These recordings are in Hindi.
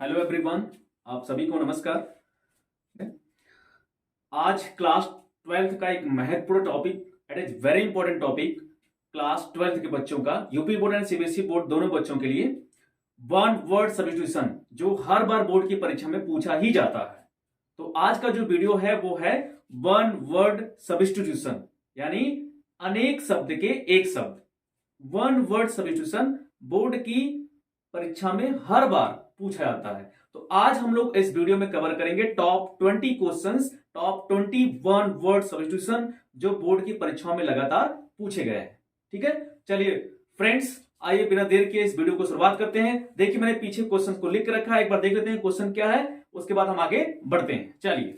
हेलो एवरीवन, आप सभी को नमस्कार। आज क्लास 12th का एक महत्वपूर्ण topic, it is very important topic class 12th के बच्चों का, UP board and CBSE board दोनों बच्चों के लिए वन वर्ड सब्स्टिट्यूशन, जो हर बार बोर्ड की परीक्षा में पूछा ही जाता है। तो आज का जो वीडियो है वो है वन वर्ड सब्स्टिट्यूशन, यानी अनेक शब्द के एक शब्द। वन वर्ड सब्स्टिट्यूशन बोर्ड की परीक्षा में हर बार पूछा जाता है। तो आज हम लोग इस वीडियो में कवर करेंगे top 20 questions, top 21 word substitution जो बोर्ड की परीक्षाओं में लगातार पूछे गए हैं। ठीक है, चलिए फ्रेंड्स, आइए बिना देर के इस वीडियो को शुरुआत करते हैं। देखिए मैंने पीछे क्वेश्चन को लिख रखा है, एक बार देख लेते हैं क्वेश्चन क्या है, उसके बाद हम आगे बढ़ते हैं। चलिए,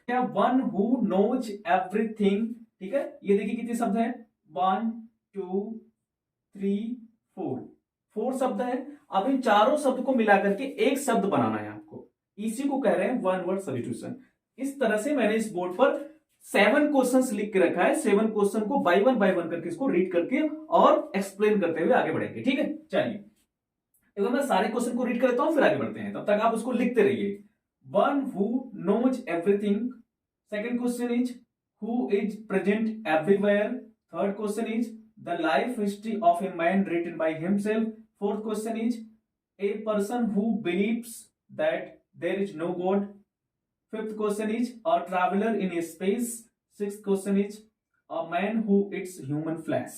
क्या वन हु नोज एवरीथिंग, ठीक है, ये देखिए कितने शब्द हैं, 1 2 3 4 शब्द है। अब इन चारों शब्द को मिलाकर के एक शब्द बनाना है आपको, इसी को कह रहे हैं वन वर्ड सब्स्टिट्यूशन। इस तरह से मैंने इस बोर्ड पर 7 क्वेश्चंस लिख के रखा है। 7 क्वेश्चन को बाय वन करके इसको रीड करके और एक्सप्लेन करते हुए आगे बढ़ेंगे। ठीक है, चलिए एक बार मैं सारे क्वेश्चन को रीड करता हूं, फिर आगे बढ़ते हैं, तब तक आप उसको लिखते रहिए। One who knows everything, second question is who is present everywhere, third question is the life history of a man written by himself, fourth question is a person who believes that there is no god, fifth question is a traveler in a space, sixth question is a man who eats human flesh,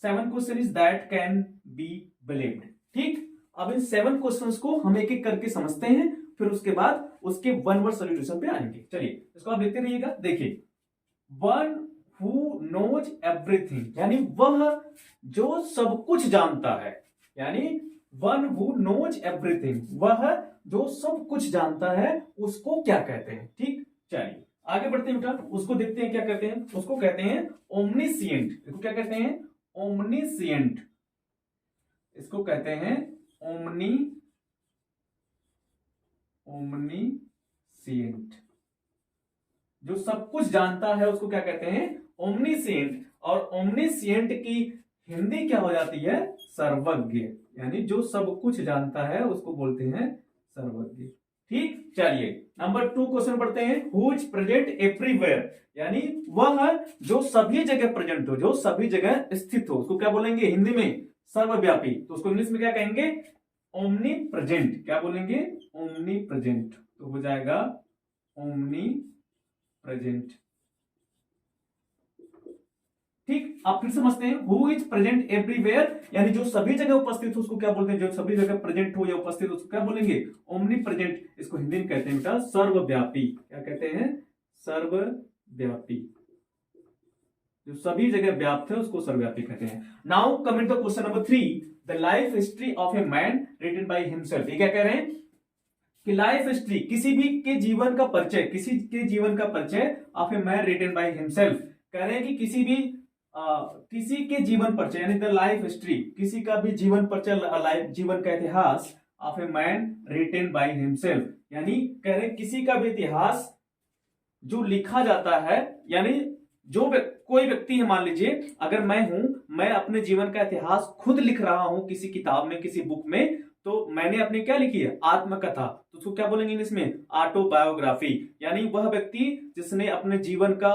seventh question is that can be believed। ठीक, अब इन 7 क्वेश्चंस को हम एक एक करके समझते हैं, फिर उसके बाद उसके वन वर्ड सॉल्यूशन पे आएंगे। चलिए इसको आप देखते रहिएगा। देखिए, वन हु नोज एवरीथिंग, यानी वह जो सब कुछ जानता है, यानी वन हु नोज एवरीथिंग, वह जो सब कुछ जानता है उसको क्या कहते हैं। ठीक, चलिए आगे बढ़ते हैं बेटा, उसको देखते हैं क्या कहते हैं। उसको कहते हैं ओमनीसिएंट। इसको क्या कहते हैं? ओमनीसिएंट। इसको कहते हैं ओमनीसिएंट। जो सब कुछ जानता है उसको क्या कहते हैं? ओमनीसिएंट। और ओमनीसिएंट की हिंदी क्या हो जाती है? सर्वज्ञ। यानी जो सब कुछ जानता है उसको बोलते हैं सर्वज्ञ। ठीक, चलिए नंबर 2 क्वेश्चन पढ़ते हैं। हु इज प्रेजेंट एवरीवेयर, यानी वह जो सभी जगह प्रेजेंट हो, जो सभी जगह स्थित हो, उसको क्या बोलेंगे हिंदी में? सर्वव्यापी। तो उसको इंग्लिश में क्या कहेंगे? Omni present. क्या बोलेंगे? Omni present. तो हो जाएगा ओमनी प्रेजेंट। ठीक, आप फिर समझते हैं। हु इज प्रेजेंट एवरीवेयर, यानी जो सभी जगह उपस्थित हो उसको क्या बोलते हैं? जो सभी जगह प्रेजेंट हो या उपस्थित हो उसको क्या बोलेंगे? Omni present. इसको हिंदी में कहते हैं बेटा सर्वव्यापी। क्या कहते हैं? सर्वव्यापी। जो सभी जगह व्याप्त है उसको सर्वव्यापी कहते हैं। Now coming to question number 3, the life history of a man written by himself. ये क्या कह रहे हैं कि लाइफ हिस्ट्री, किसी भी के जीवन का परिचय, किसी के जीवन का परिचय of a man written by himself. कह रहे हैं कि किसी के जीवन परिचय, यानी द लाइफ हिस्ट्री, किसी का भी जीवन परिचय, लाइफ जीवन का इतिहास of a man written by himself, यानी कह रहे किसी का भी इतिहास जो लिखा जाता है, यानी जो कोई व्यक्ति है, मान लीजिए अगर मैं हूं, मैं अपने जीवन का इतिहास खुद लिख रहा हूं किसी किताब में, किसी बुक में, तो मैंने अपनी क्या लिखी है? आत्मकथा। तो उसको क्या बोलेंगे इंग्लिश में? ऑटोबायोग्राफी। यानी वह व्यक्ति जिसने अपने जीवन का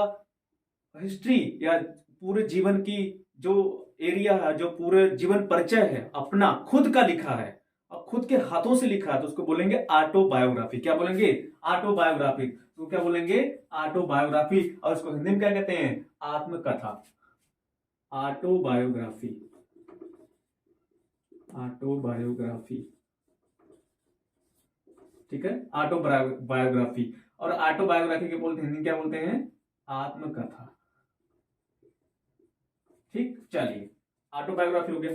हिस्ट्री या पूरे जीवन की जो एरिया है, जो पूरे जीवन परिचय है अपना खुद का लिखा है और खुद के हाथों से लिखा है, तो उसको बोलेंगे ऑटोबायोग्राफी। क्या बोलेंगे? ऑटोबायोग्राफी। तो क्या बोलेंगे? ऑटोबायोग्राफी। और इसको हिंदी में क्या कहते हैं? आत्मकथा। ऑटोबायोग्राफी। ऑटोबायोग्राफी। ठीक है, ऑटोबायोग्राफी। और ऑटोबायोग्राफी के बोलते हिंदी क्या बोलते हैं? आत्मकथा। ठीक, चलिए ऑटोबायोग्राफी हो गया।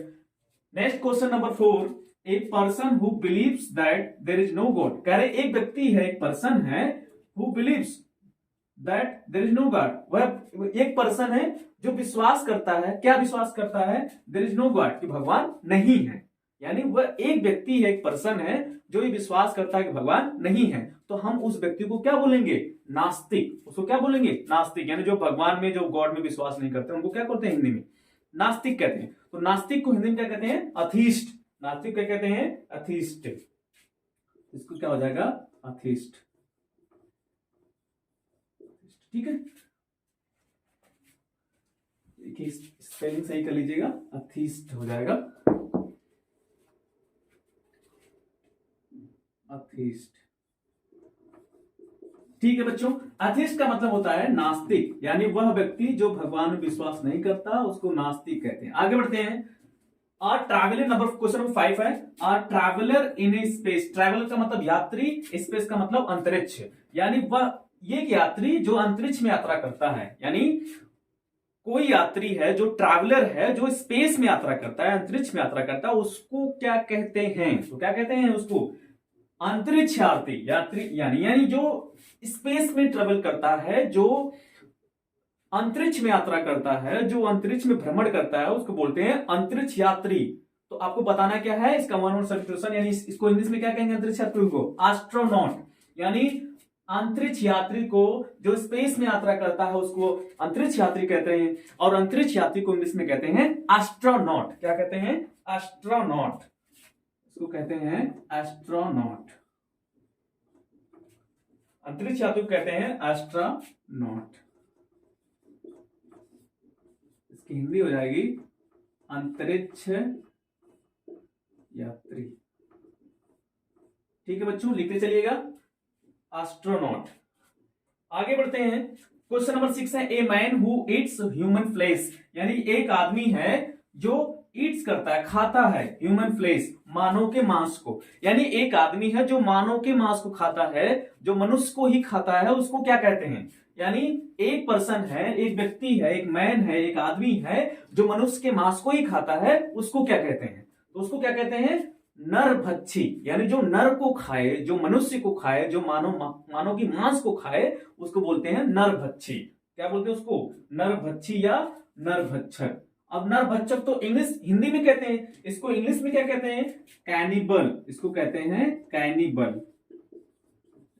Next question number 4, a person who believes that there is no God. कह रहे एक व्यक्ति है, एक पर्सन है, who believes that there is no God. वह एक पर्सन है जो विश्वास करता है। क्या विश्वास करता है? देयर इज नो गॉड, कि भगवान नहीं है। यानी वह एक व्यक्ति है, एक पर्सन है जो ये विश्वास करता है कि भगवान नहीं है। तो हम उस व्यक्ति को क्या बोलेंगे? नास्तिक। उसको क्या बोलेंगे? नास्तिक। यानी जो भगवान में, जो गॉड में विश्वास नहीं करते उनको क्या कहते हैं हिंदी में? नास्तिक कहते हैं। तो नास्तिक को हिंदी में क्या कहते हैं? अथीस्ट। नास्तिक क्या कहते हैं? अथीस्ट। इसको क्या हो जाएगा, अथिस्ट। ठीक है, देखिए स्पेलिंग सही कर लीजिएगा, अथिस्ट हो जाएगा, अथिस्ट। ठीक है बच्चों, अथिस्ट का मतलब होता है नास्तिक, यानी वह व्यक्ति जो भगवान में विश्वास नहीं करता उसको नास्तिक कहते हैं। आगे बढ़ते हैं। आ ट्रैवलर, क्वेश्चन नंबर 5 है, आ ट्रैवलर इन ए स्पेस। ट्रैवलर का मतलब यात्री, स्पेस का मतलब अंतरिक्ष, यानी वह ये यात्री जो अंतरिक्ष में यात्रा करता है, यानी कोई यात्री है जो ट्रैवलर है, जो स्पेस में यात्रा करता है, अंतरिक्ष में यात्रा करता है, उसको क्या कहते हैं, तो क्या कहते हैं उसको, अंतरिक्ष यात्री। यात्री यानी जो स्पेस में ट्रेवल करता है, जो अंतरिक्ष में यात्रा करता है, जो अंतरिक्ष में भ्रमण करता है, उसको बोलते हैं अंतरिक्ष यात्री। तो आपको बताना क्या है इसका वन वर्ड सब्स्टिट्यूशन, यानी इसको इंग्लिश में क्या कहेंगे अंतरिक्ष यात्री को, एस्ट्रोनॉट। यानी अंतरिक्ष यात्री को जो स्पेस में यात्रा करता है उसको अंतरिक्ष यात्री कहते हैं, और अंतरिक्ष यात्री को इंग्लिश में कहते हैं एस्ट्रोनॉट। क्या कहते हैं, एस्ट्रोनॉट, इसको कहते हैं एस्ट्रोनॉट। अंतरिक्ष यात्री को कहते हैं एस्ट्रोनॉट, इसकी हिंदी हो जाएगी अंतरिक्ष यात्री। ठीक है बच्चों, लिखते चलिएगा एस्ट्रोनॉट। आगे बढ़ते हैं। क्वेश्चन नंबर 6 है, a man who eats human flesh. यानी एक आदमी है जो ईट्स करता है, खाता है ह्यूमन फ्लेश, मानव के मांस को। यानी एक आदमी है जो मानव के मांस को खाता है, जो मनुष्य को ही खाता है, उसको क्या कहते हैं। यानी एक पर्सन है, एक व्यक्ति है, एक मैन है, एक आदमी है जो मनुष्य के मांस को ही खाता है, उसको क्या कहते हैं, तो उसको क्या कहते हैं, नरभक्षी। यानी जो नर को खाए, जो मनुष्य को खाए, जो मानव की मांस को खाए, उसको बोलते हैं नरभक्षी। क्या बोलते हैं उसको, नरभक्षी या नरभक्षक। अब नरभक्षक तो इंग्लिश, हिंदी में कहते हैं, इसको इंग्लिश में क्या कहते हैं, कैनिबल। इसको कहते हैं कैनिबल,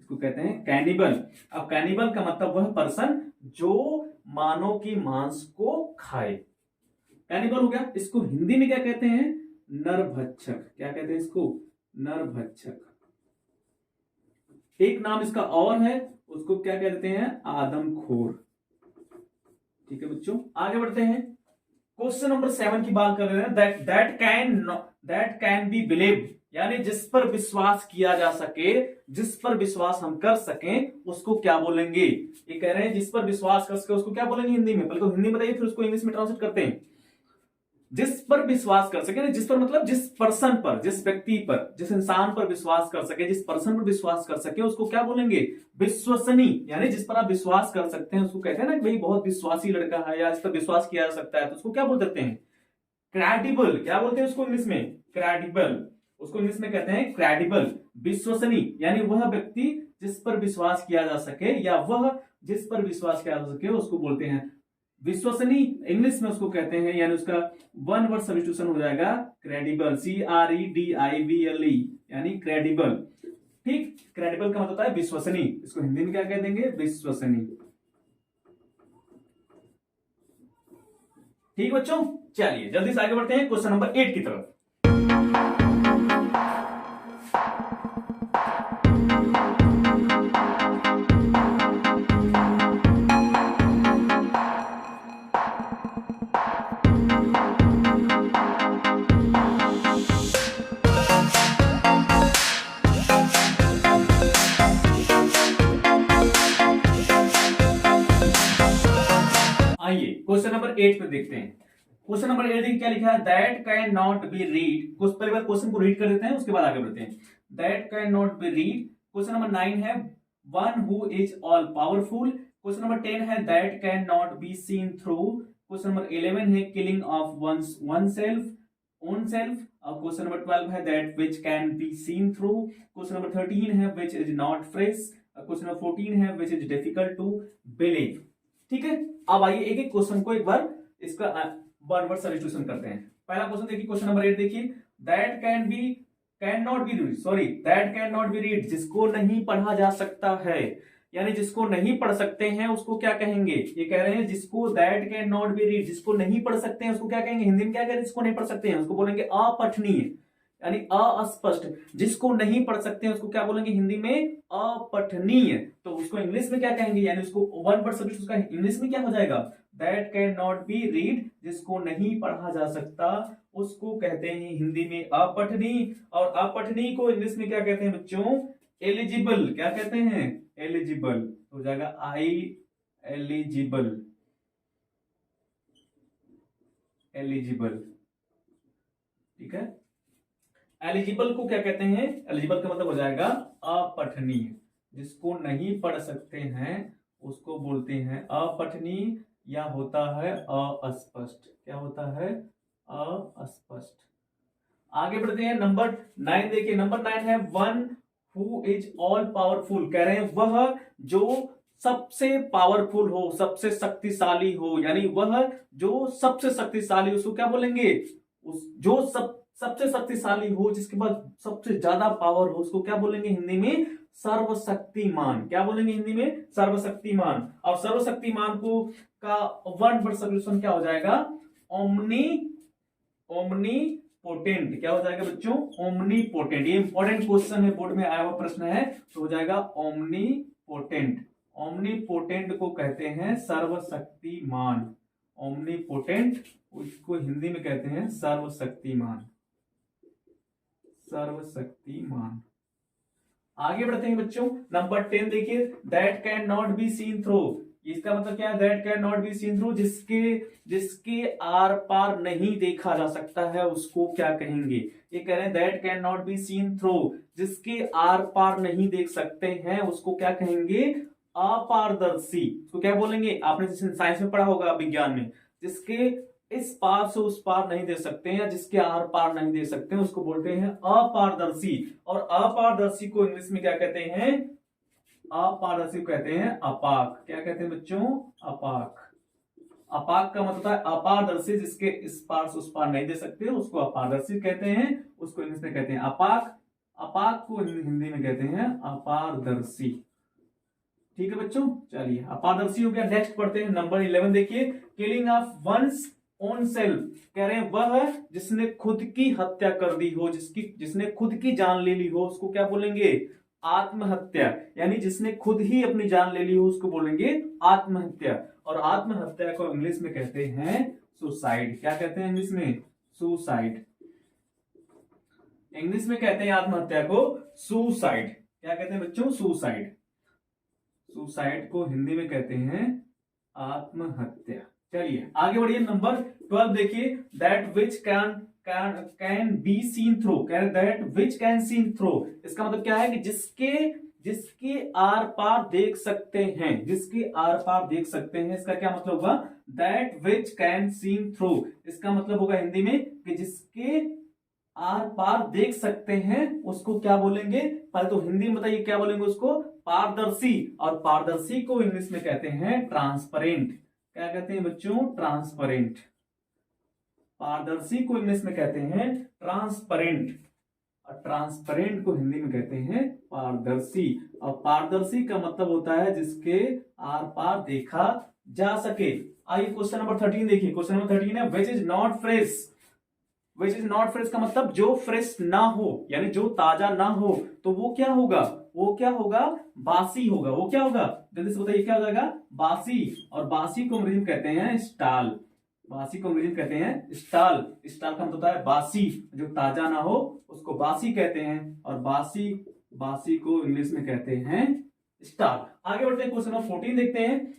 इसको कहते हैं कैनिबल। अब कैनिबल का मतलब वह पर्सन जो मानव की मांस को खाए, कैनिबल हो गया। इसको हिंदी में क्या कहते हैं, नरभक्षक। क्या कहते हैं इसको, नरभक्षक। एक नाम इसका और है, उसको क्या कहते हैं, आदमखोर। ठीक है बच्चों, आगे बढ़ते हैं। क्वेश्चन नंबर 7 की बात कर रहे हैं, दैट कैन बी बिलीव। यानी जिस पर विश्वास किया जा सके, जिस पर विश्वास हम कर सकें, उसको क्या बोलेंगे। ये कह रहे हैं जिस पर विश्वास कर सके उसको क्या बोलेंगे हिंदी में, पहले तो हिंदी बताइए फिर उसको इंग्लिश में ट्रांसलेट करते हैं। जिस पर विश्वास कर सके, जिस पर मतलब जिस पर्सन पर, जिस व्यक्ति पर, जिस इंसान पर विश्वास कर सके, जिस पर्सन पर विश्वास कर सके, उसको क्या बोलेंगे, विश्वसनीय। यानी जिस पर आप विश्वास कर सकते हैं उसको कहते हैं ना भाई बहुत विश्वासी लड़का है, या इस पर विश्वास किया जा सकता है, तो उसको क्या बोल सकते हैं, क्रेडिबल। क्या बोलते हैं उसको इंग्लिश में, क्रेडिबल। उसको इंग्लिश में कहते हैं क्रेडिबल, विश्वसनीय। यानी वह व्यक्ति जिस पर विश्वास किया जा सके, या वह जिस पर विश्वास किया जा सके, उसको बोलते हैं विश्वसनीय। इंग्लिश में उसको कहते हैं, यानी उसका वन वर्ड सब्स्टिट्यूशन हो जाएगा क्रेडिबल, CREDIBLE, यानी क्रेडिबल। ठीक, क्रेडिबल का मतलब होता है विश्वसनीय। इसको हिंदी में क्या कह देंगे, विश्वसनीय। ठीक बच्चों, चलिए जल्दी से आगे बढ़ते हैं क्वेश्चन नंबर 8 की तरफ। क्वेश्चन नंबर 8 पे देखते हैं। क्वेश्चन नंबर 8 देखिए क्या लिखा है, that can not be read. पहले बार क्वेश्चन को रीड कर देते हैं, उसके बाद आगे बढ़ते हैं। That can not be read. Question number 9 है, one who is all powerful. Question number 10 है, that can not be seen through. Question number 11 है, killing of oneself, own self. और क्वेश्चन नंबर 12 है, that which can be seen through. Question number 13 है, which is not fresh. Question number 14 है, which is difficult to believe. ठीक है, अब आइए एक एक क्वेश्चन को एक बार इसका वन वर्ड सब्स्टिट्यूशन करते हैं। पहला क्वेश्चन देखिए, क्वेश्चन नंबर 8 देखिए, that can not be read, sorry that can not be read, जिसको नहीं पढ़ा जा सकता है। यानी जिसको नहीं पढ़ सकते हैं उसको क्या कहेंगे, ये कह रहे हैं जिसको that can not be read, जिसको नहीं पढ़ सकते हैं उसको क्या कहेंगे, हिंदी में क्या कहेंगे, जिसको नहीं पढ़ सकते हैं उसको बोलेंगे अपठनीय। यानी अस्पष्ट, जिसको नहीं पढ़ सकते हैं उसको क्या बोलेंगे हिंदी में, अपठनीय। तो उसको इंग्लिश में क्या कहेंगे, यानी उसको वन वर्ड सब्जेक्ट उसका इंग्लिश में क्या हो जाएगा, that can not be read, जिसको नहीं पढ़ा जा सकता उसको कहते हैं हिंदी में अपठनीय। और अपठनीय को इंग्लिश में क्या कहते हैं बच्चों, एलिजिबल। क्या कहते हैं, एलिजिबल। हो जाएगा आई एलिजिबल, एलिजिबल, ठीक है। एलिजिबल को क्या कहते हैं, एलिजिबल का मतलब हो जाएगा अपठनीय, जिसको नहीं पढ़ सकते हैं उसको बोलते हैं अपठनीय, या होता है अस्पष्ट। क्या होता है, अस्पष्ट। आगे बढ़ते हैं, नंबर 9 देखिए। नंबर 9 है one who is all powerful. कह रहे हैं वह जो सबसे पावरफुल हो, सबसे शक्तिशाली हो, यानी वह जो सबसे शक्तिशाली, उसको क्या बोलेंगे, उस जो सबसे शक्तिशाली हो, जिसके पास सबसे ज्यादा पावर हो, उसको क्या बोलेंगे हिंदी में, सर्वशक्तिमान। क्या बोलेंगे हिंदी में, सर्वशक्तिमान। और सर्वशक्तिमान को का वन वर्ड सॉल्यूशन क्या हो जाएगा, ओमनी, ओमनी पोटेंट। क्या हो जाएगा बच्चों, ओमनी पोटेंट। ये इंपॉर्टेंट क्वेश्चन है, बोर्ड में आया हुआ प्रश्न है, तो हो जाएगा ओमनी पोटेंट। ओमनी पोटेंट को कहते हैं सर्वशक्तिमान। ओमनी पोटेंट उसको हिंदी में कहते हैं सर्वशक्तिमान, सर्वशक्तिमान। आगे बढ़ते हैं बच्चों, नंबर 10 देखिए, that can not be seen through. इसका मतलब क्या है, that can not be seen through, जिसके आर पार नहीं देखा जा सकता है उसको क्या कहेंगे। ये कह रहे हैं that can not be seen through, जिसके आर पार नहीं देख सकते हैं उसको क्या कहेंगे, अपारदर्शी। उसको क्या बोलेंगे, आपने साइंस में पढ़ा होगा, विज्ञान में, जिसके इस पार से उस पार नहीं दे सकते हैं, या जिसके आर पार नहीं दे सकते हैं उसको बोलते हैं अपारदर्शी। और अपारदर्शी को इंग्लिश में क्या कहते हैं, अपारदर्शी को कहते हैं अपाक। क्या कहते हैं बच्चों, अपाक। अपाक का मतलब होता है अपारदर्शी, जिसके इस पार से उस पार नहीं दे सकते उसको अपारदर्शी कहते हैं, उसको इंग्लिश में कहते हैं अपाक। अपाक को हिंदी में कहते हैं अपारदर्शी। ठीक है बच्चों, चलिए अपारदर्शी हो गया। नेक्स्ट पढ़ते हैं, नंबर 11 देखिए, killing of one's own self. कह रहे हैं वह जिसने खुद की हत्या कर दी हो, जिसने खुद की जान ले ली हो उसको क्या बोलेंगे, आत्महत्या। यानी जिसने खुद ही अपनी जान ले ली हो उसको बोलेंगे आत्महत्या। और आत्महत्या को इंग्लिश में कहते हैं सुसाइड। क्या कहते हैं इंग्लिश में, सुसाइड। इंग्लिश में कहते हैं आत्महत्या को सुसाइड। क्या कहते हैं बच्चों, सुसाइड। सुसाइड को हिंदी में कहते हैं आत्महत्या। चलिए आगे बढ़िए, नंबर 12 देखिए, that which can be seen through. That which can seen through, इसका मतलब क्या है कि जिसके आर पार देख सकते हैं, जिसके आर पार देख सकते हैं, इसका क्या मतलब होगा, that which can seen through. इसका मतलब होगा हिंदी में कि जिसके आर पार देख सकते हैं उसको क्या बोलेंगे, पहले तो हिंदी में बताइए क्या बोलेंगे उसको, पारदर्शी। और पारदर्शी को इंग्लिश में कहते हैं ट्रांसपेरेंट। क्या कहते हैं बच्चों, ट्रांसपेरेंट। पारदर्शी को इंग्लिश में कहते हैं ट्रांसपेरेंट, और ट्रांसपेरेंट को हिंदी में कहते हैं पारदर्शी। और पारदर्शी का मतलब होता है जिसके आर पार देखा जा सके। आइए क्वेश्चन नंबर 13 देखिए। क्वेश्चन नंबर 13 है which is not fresh. Which is not fresh का मतलब जो फ्रेश ना हो, यानी जो ताजा ना हो, तो वो क्या होगा, वो क्या होगा, बासी होगा। वो क्या होगा, जल्दी से बताइए क्या हो जाएगा, बासी। और बासी को अंग्रेजी में कहते हैं स्टाल। बासी को अंग्रेजी में कहते हैं स्टाल। स्टाल का मतलब होता है बासी, जो ताजा ना हो उसको बासी कहते हैं। और बासी को इंग्लिश में कहते हैं स्टाल। आगे बढ़ते हैं, क्वेश्चन नंबर 14 देखते हैं,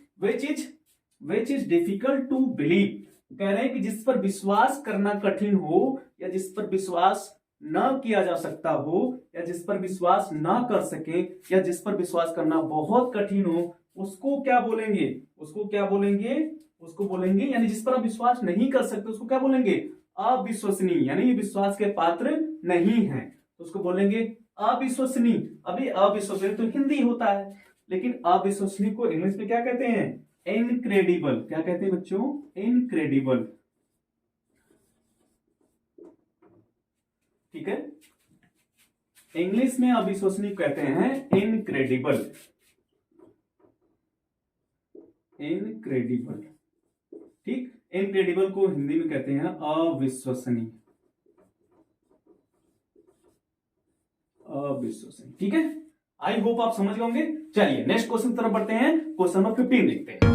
which is difficult to believe. कह रहे हैं कि जिस पर विश्वास करना कठिन हो, या जिस पर विश्वास न किया जा सकता हो, या जिस पर विश्वास ना कर सके, या जिस पर विश्वास करना बहुत कठिन हो, उसको क्या बोलेंगे, उसको क्या बोलेंगे, उसको बोलेंगे, यानी जिस पर आप विश्वास नहीं कर सकते उसको क्या बोलेंगे, अविश्वसनीय। यानी ये विश्वास के पात्र नहीं है तो उसको बोलेंगे अविश्वसनीय। अभी अविश्वसनीय तो हिंदी होता है, लेकिन अविश्वसनीय को इंग्लिश में क्या कहते हैं, इनक्रेडिबल। क्या कहते हैं बच्चों, इनक्रेडिबल। ठीक है, इंग्लिश में अविश्वसनीय कहते हैं इनक्रेडिबल, इनक्रेडिबल। ठीक, इनक्रेडिबल को हिंदी में कहते हैं अविश्वसनीय, अविश्वसनीय। ठीक है, आई होप आप समझ गए होंगे। चलिए नेक्स्ट क्वेश्चन की तरफ बढ़ते हैं। क्वेश्चन नंबर 15 देखते हैं।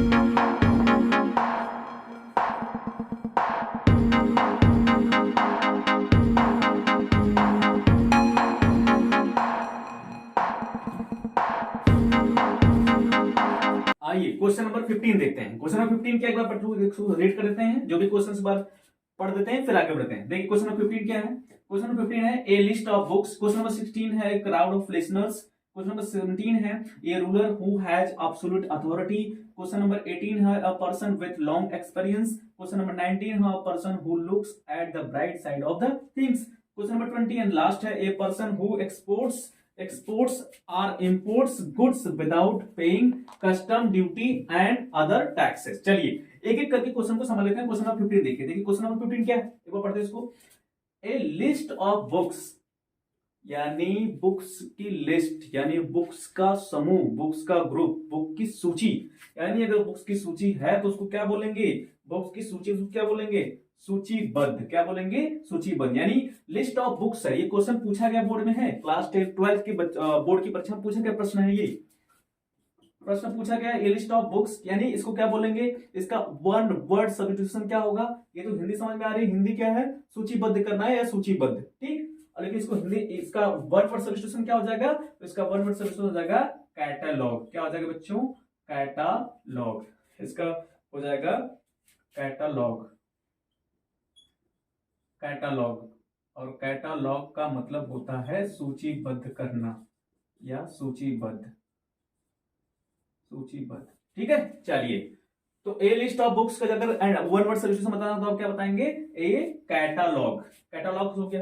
आइए क्वेश्चन नंबर 15 देखते हैं। क्वेश्चन नंबर 15 क्या, एक बार रीड कर देते हैं, जो भी क्वेश्चन इस बार पढ़ देते हैं फिर आगे बढ़ते हैं। देखिए क्वेश्चन नंबर 15 क्या है। क्वेश्चन नंबर 15 है a list of books. Question number 16 है a crowd of listeners. Question number 17 है a ruler who has absolute authority. Question number 18 है a person with long experience. Question number 19 है a person who looks at the bright side of the things. Question number 20 and last है a person who exports or imports goods without paying custom duty and other taxes। चलिए एक एक करके क्वेश्चन को समझ लेते हैं। क्वेश्चन नंबर 15 देखिए क्वेश्चन नंबर 15 क्या है, एक बार पढ़ते हैं इसको। ए लिस्ट ऑफ बुक्स, यानी बुक्स की लिस्ट, यानी बुक्स का समूह, बुक्स का ग्रुप, बुक की सूची। यानी अगर बुक्स की सूची है तो उसको क्या बोलेंगे, बुक्स की सूची उसको क्या बोलेंगे, सूचीबद्ध। क्या बोलेंगे, सूचीबद्ध। यानी लिस्ट ऑफ बुक्स है। ये क्वेश्चन पूछा गया बोर्ड में है, क्लास 12 की बोर्ड की परीक्षा में पूछा गया प्रश्न है। ये प्रश्न पूछा गया ये लिस्ट ऑफ बुक्स, यानी इसको क्या बोलेंगे, इसका वन वर्ड सब्स्टिट्यूशन क्या होगा। ये तो हिंदी समझ में आ रही है, हिंदी क्या है, सूचीबद्ध करना है या सूचीबद्ध। ठीक, लेकिन इसको हिंदी, इसका वन वर्ड सब्स्टिट्यूशन क्या हो जाएगा, तो इसका वन वर्ड सब्स्टिट्यूशन हो जाएगा कैटलॉग। क्या हो जाएगा बच्चों, कैटालॉग। इसका हो जाएगा कैटालॉग, कैटालॉग। और कैटालॉग का मतलब होता है सूचीबद्ध करना या सूचीबद्ध, सूचीबद्ध। ठीक है, चलिए तो ए लिस्ट ऑफ बुक्स का अगर वन वर्ड सॉल्यूशन बताना तो आप क्या बताएंगे, ए कैटालॉग। कैटालॉग हो गया,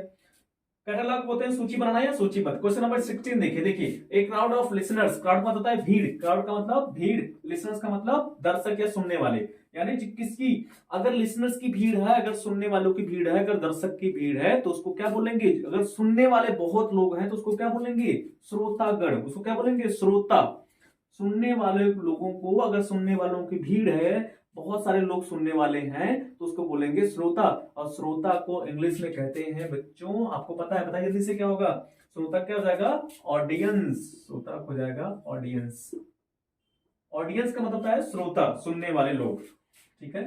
कैटालॉग बोलते हैं सूची बनाना या सूचीबद्ध। क्वेश्चन नंबर 16 देखिए ए क्राउड ऑफ लिसनर्स। क्राउड का मतलब होता है भीड़, क्राउड का मतलब भीड़, लिसनर्स का मतलब दर्शक या सुनने वाले। यानी किसकी, अगर लिसनर्स की भीड़ है, अगर सुनने वालों की भीड़ है, अगर दर्शक की भीड़ है तो उसको क्या बोलेंगे, अगर सुनने वाले बहुत लोग हैं तो उसको क्या बोलेंगे, श्रोतागण। उसको क्या बोलेंगे, श्रोता। सुनने वाले लोगों को, अगर सुनने वालों की भीड़ है, बहुत सारे लोग सुनने वाले हैं तो उसको बोलेंगे श्रोता। और श्रोता को इंग्लिश में कहते हैं बच्चों, आपको पता है, बताइए जल्दी से क्या होगा, श्रोता क्या हो जाएगा, ऑडियंस। श्रोता हो जाएगा ऑडियंस। ऑडियंस का मतलब होता है श्रोता, सुनने वाले लोग। ठीक है,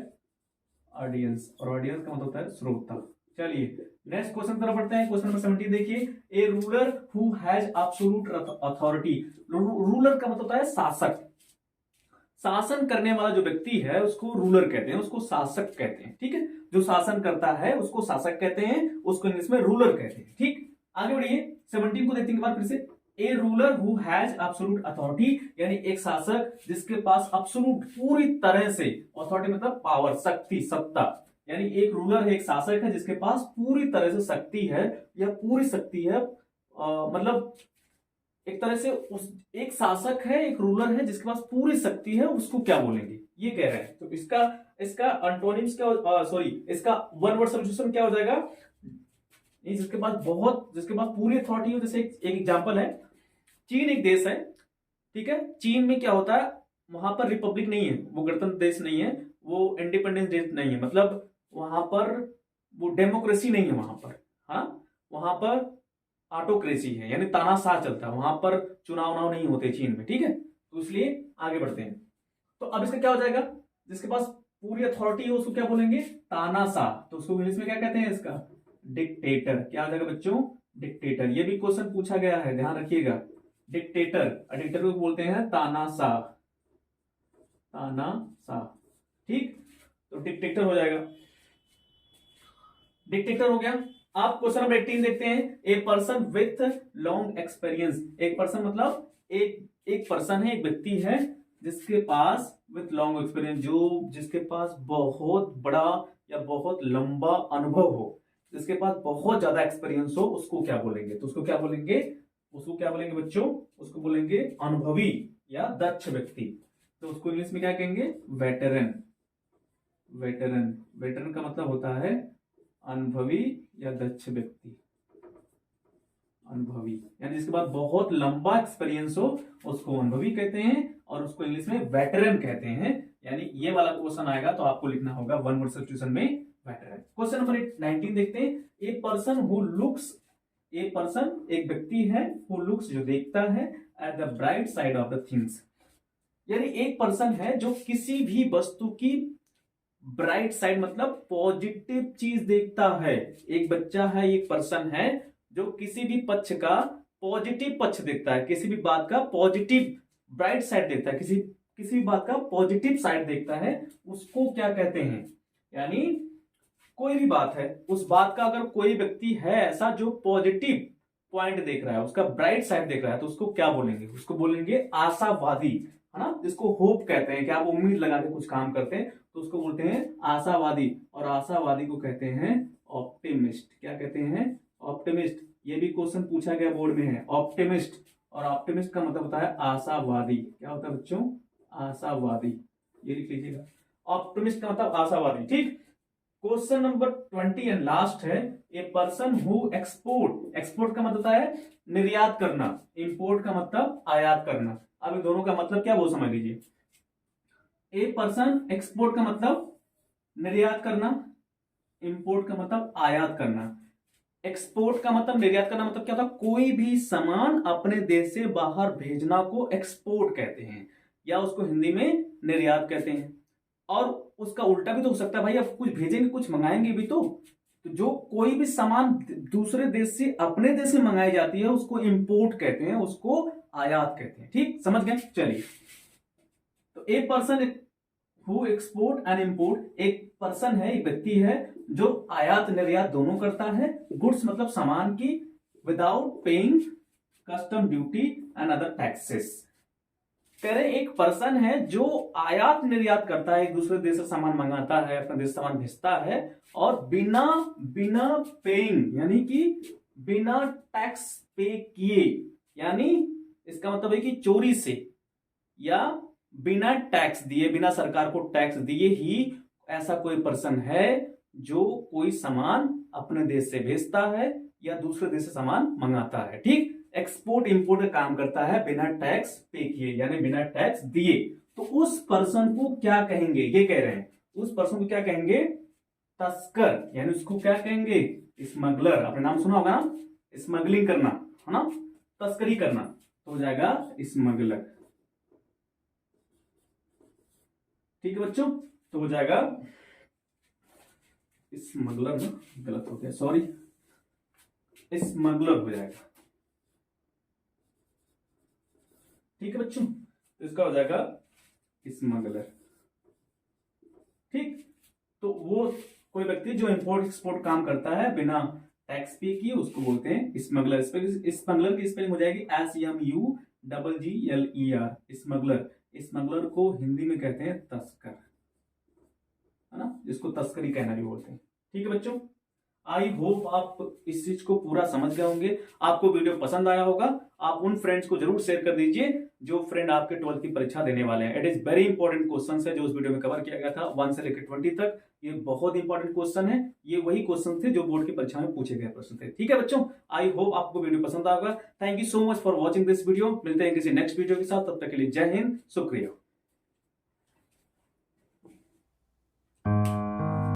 ऑडियंस, और ऑडियंस का मतलब होता है श्रोता। चलिए नेक्स्ट क्वेश्चन तरफ बढ़ते हैं। क्वेश्चन नंबर 17 देखिए ए ruler who has absolute authority. Ruler का मतलब होता है शासक, शासन करने वाला जो व्यक्ति है उसको रूलर कहते हैं, उसको शासक कहते हैं। ठीक है, जो शासन करता है उसको शासक कहते हैं, उसको इंग्लिश में रूलर कहते हैं। ठीक, आगे बढ़िए 17 को देखते हैं बार फिर से। ए ruler who has absolute authority, यानी एक शासक जिसके पास एब्सोल्यूट पूरी तरह से, अथॉरिटी मतलब पावर, शक्ति, सत्ता। यानी एक रूलर है, एक शासक है जिसके पास पूरी तरह से शक्ति है, या पूरी शक्ति है, मतलब एक तरह से उस एक शासक है, एक रूलर है जिसके पास पूरी शक्ति है, उसको क्या बोलेंगे, ये कह रहे हैं। तो इसका अंटोनिम्स क्या, सॉरी इसका वन वर्ड सब्स्टिट्यूशन क्या हो जाएगा, जिसके पास पूरी अथॉरिटी हो। जैसे एक एग्जांपल है, चीन एक देश है। ठीक है, चीन में क्या होता है, वहां पर रिपब्लिक नहीं है, वो गणतंत्र देश नहीं है, वो इंडिपेंडेंस देश नहीं है, मतलब वहां पर वो डेमोक्रेसी नहीं है वहां पर। हाँ, वहां पर ऑटोक्रेसी है, यानी तानाशाह चलता है, वहां पर चुनाव नहीं होते चीन में। ठीक है, तो इसलिए आगे बढ़ते हैं। तो अब इसका क्या हो जाएगा, जिसके पास पूरी अथॉरिटी है उसको क्या बोलेंगे, तानाशाह। तो उसको इंग्लिश में क्या कहते हैं, इसका डिक्टेटर। क्या हो जाएगा बच्चों, डिक्टेटर। ये भी क्वेश्चन पूछा गया है, ध्यान रखिएगा। डिक्टेटर, डिक्टेटर को बोलते हैं तानाशाह, तानाशाह। ठीक, तो डिक्टेटर हो जाएगा, डिक्टेटर हो गया। आप क्वेश्चन नंबर 18 देखते हैं a person with long experience. एक पर्सन मतलब एक पर्सन है, एक व्यक्ति है जिसके पास विथ लॉन्ग एक्सपीरियंस, जो जिसके पास बहुत बड़ा या बहुत लंबा अनुभव हो, जिसके पास बहुत ज्यादा एक्सपीरियंस हो, उसको क्या बोलेंगे, तो उसको क्या बोलेंगे, उसको क्या बोलेंगे बच्चों, उसको बोलेंगे अनुभवी या दक्ष व्यक्ति। तो उसको इंग्लिश में क्या कहेंगे, वेटरन। वेटरन, वेटरन का मतलब होता है अनुभवी या दक्ष व्यक्ति। अनुभवी यानी जिसके पास बहुत लंबा एक्सपीरियंस हो उसको अनुभवी कहते हैं, और उसको इंग्लिश में वेटरन कहते हैं। यानी ये वाला क्वेश्चन आएगा तो आपको लिखना होगा वन वर्ड सब्स्टिट्यूशन में वेटरन। क्वेश्चन नंबर 19 देखते हैं ए person who looks a person एक व्यक्ति है, हु लुक्स जो देखता है, eight the bright side of the things, यानी एक पर्सन है जो किसी भी वस्तु की ब्राइट साइड मतलब पॉजिटिव चीज देखता है। एक बच्चा है, एक पर्सन है जो किसी भी पक्ष का पॉजिटिव पक्ष देखता है, किसी भी बात का पॉजिटिव ब्राइट साइड देखता है, किसी भी बात का पॉजिटिव साइड देखता है, उसको क्या कहते हैं? यानी कोई भी बात है, उस बात का अगर कोई व्यक्ति है ऐसा जो पॉजिटिव पॉइंट देख रहा है, उसका ब्राइट साइड देख रहा है, तो उसको क्या बोलेंगे? उसको बोलेंगे आशावादी, है ना, जिसको होप कहते हैं कि आप उम्मीद लगा के कुछ काम करते हैं तो उसको बोलते हैं आशावादी। और आशावादी को कहते हैं ऑप्टिमिस्ट। क्या कहते हैं? ऑप्टिमिस्ट। ये भी क्वेश्चन पूछा गया बोर्ड में है, ऑप्टिमिस्ट। और ऑप्टिमिस्ट का मतलब होता है आशावादी। क्या होता है बच्चों? आशावादी। ये लिख लीजिएगा, ऑप्टिमिस्ट का मतलब आशावादी। ठीक। क्वेश्चन नंबर 20 एंड लास्ट है, a person who export. Export का मतलब होता है निर्यात करना, इंपोर्ट का मतलब आयात करना। अब इन दोनों का मतलब क्या वो समझ लीजिए। ए पर्सन, एक्सपोर्ट का मतलब निर्यात करना, इंपोर्ट का मतलब आयात करना। एक्सपोर्ट का मतलब, निर्यात करना मतलब क्या होता है? कोई भी सामान अपने देश से बाहर भेजना को एक्सपोर्ट कहते हैं, या उसको हिंदी में निर्यात कहते हैं। और उसका उल्टा भी तो हो सकता है भाई, अब कुछ भेजेंगे, कुछ मंगाएंगे भी तो जो कोई भी सामान दूसरे देश से अपने देश में मंगाई जाती है उसको इंपोर्ट कहते हैं, उसको आयात कहते हैं। ठीक, समझ गए? चलिए, तो एक person who export and import, एक पर्सन है, एक व्यक्ति है जो आयात निर्यात दोनों करता है। गुड्स मतलब सामान की, without paying custom duty and other taxes. कह रहे एक पर्सन है जो आयात निर्यात करता है, एक दूसरे देश से सामान मंगाता है, अपने देश से सामान भेजता है, और बिना पेइंग यानी कि बिना टैक्स पे किए, यानी इसका मतलब है कि चोरी से या बिना टैक्स दिए, बिना सरकार को टैक्स दिए ही ऐसा कोई पर्सन है जो कोई सामान अपने देश से भेजता है या दूसरे देश से सामान मंगाता है। ठीक, एक्सपोर्ट इंपोर्ट का काम करता है बिना टैक्स पे किए, यानी बिना टैक्स दिए। तो उस पर्सन को क्या कहेंगे? ये कह रहे हैं उस पर्सन को क्या कहेंगे? तस्कर। यानी उसको क्या कहेंगे? स्मगलर। आपने नाम सुना होगा ना, स्मगलिंग करना, है ना, तस्करी करना, तो हो जाएगा स्मगलर। ठीक है बच्चों, तो हो जाएगा स्मगलर ना, गलत हो गया, सॉरी, स्मगलर हो जाएगा। ठीक है बच्चों, तो इसका हो जाएगा स्मगलर। ठीक, तो वो कोई व्यक्ति जो इंपोर्ट एक्सपोर्ट काम करता है बिना टैक्स पे किए उसको बोलते हैं स्मगलर। स्मगलर की स्पेलिंग हो जाएगी SMUGGLER, स्मगलर। स्मगलर को हिंदी में कहते हैं तस्कर, है ना, जिसको तस्करी कहना भी बोलते हैं। ठीक है बच्चों, आई होप आप इस चीज को पूरा समझ गए होंगे, आपको वीडियो पसंद आया होगा। आप उन फ्रेंड्स को जरूर शेयर कर दीजिए जो फ्रेंड आपके 12th की परीक्षा देने वाले हैं। It is very important question है जो उस वीडियो में कवर किया गया था 1 से लेकर 20 तक। ये बहुत इंपॉर्टेंट क्वेश्चन है, ये वही क्वेश्चन थे जो बोर्ड की परीक्षा में पूछे गए प्रश्न थे। ठीक है बच्चों, आई होप आपको वीडियो पसंद आएगा। Thank you so much for watching this video. मिलते हैं किसी नेक्स्ट वीडियो के साथ, तब तक के लिए जय हिंद, शुक्रिया।